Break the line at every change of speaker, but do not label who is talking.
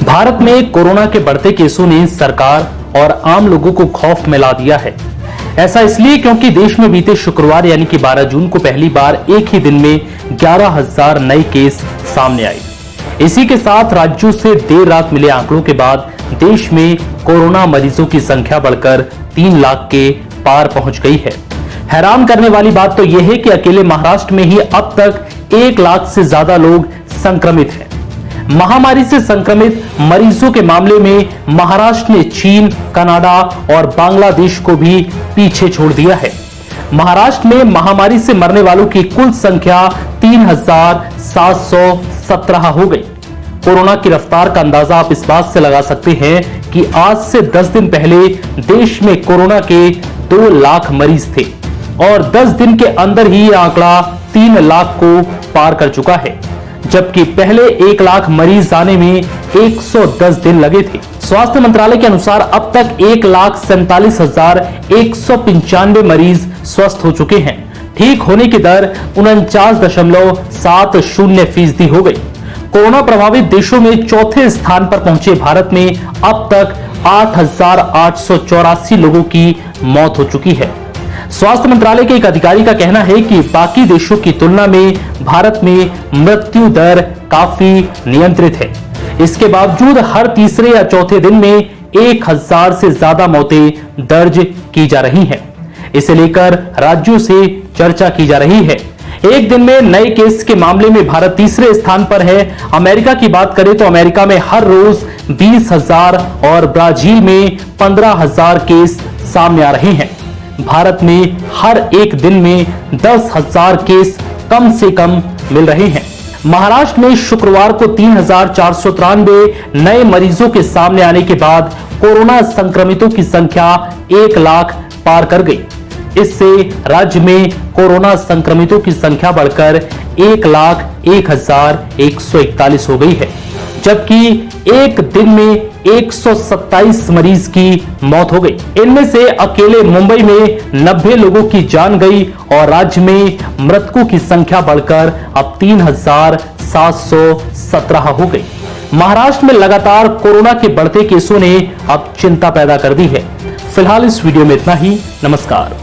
भारत में कोरोना के बढ़ते केसों ने सरकार और आम लोगों को खौफ में ला दिया है। ऐसा इसलिए क्योंकि देश में बीते शुक्रवार यानी कि 12 जून को पहली बार एक ही दिन में 11,000 नए केस सामने आए। इसी के साथ राज्यों से देर रात मिले आंकड़ों के बाद देश में कोरोना मरीजों की संख्या बढ़कर 3 लाख के पार पहुंच गई है। हैरान करने वाली बात तो यह है कि अकेले महाराष्ट्र में ही अब तक 1 लाख से ज्यादा लोग संक्रमित हैं। महामारी से संक्रमित मरीजों के मामले में महाराष्ट्र ने चीन, कनाडा और बांग्लादेश को भी पीछे छोड़ दिया है। महाराष्ट्र में महामारी से मरने वालों की कुल संख्या 3,717 हो गई। कोरोना की रफ्तार का अंदाजा आप इस बात से लगा सकते हैं कि आज से 10 दिन पहले देश में कोरोना के 2 लाख मरीज थे और 10 दिन के अंदर ही यह आंकड़ा 3 लाख को पार कर चुका है, जबकि पहले 1 लाख मरीज आने में 110 दिन लगे थे। स्वास्थ्य मंत्रालय के अनुसार अब तक 1,47,195 मरीज स्वस्थ हो चुके हैं। ठीक होने की दर 49.70% हो गई। कोरोना प्रभावित देशों में चौथे स्थान पर पहुंचे भारत में अब तक 8,884 लोगों की मौत हो चुकी है। स्वास्थ्य मंत्रालय के एक अधिकारी का कहना है कि बाकी देशों की तुलना में भारत में मृत्यु दर काफी नियंत्रित है। इसके बावजूद हर तीसरे या चौथे दिन में 1,000 से ज्यादा मौतें दर्ज की जा रही हैं। इसे लेकर राज्यों से चर्चा की जा रही है। एक दिन में नए केस के मामले में भारत तीसरे स्थान पर है। अमेरिका की बात करें तो अमेरिका में हर रोज 20,000 और ब्राजील में 15,000 केस सामने आ रहे हैं। भारत में हर एक दिन में 10,000 केस कम से कम मिल रहे हैं। महाराष्ट्र में शुक्रवार को 3,493 नए मरीजों के सामने आने के बाद कोरोना संक्रमितों की संख्या 1 लाख पार कर गई। इससे राज्य में कोरोना संक्रमितों की संख्या बढ़कर 1,01,141 हो गई है, जबकि एक दिन में 127 मरीज की मौत हो गई। इनमें से अकेले मुंबई में 90 लोगों की जान गई और राज्य में मृतकों की संख्या बढ़कर अब 3,717 हो गई। महाराष्ट्र में लगातार कोरोना के बढ़ते केसों ने अब चिंता पैदा कर दी है। फिलहाल इस वीडियो में इतना ही। नमस्कार।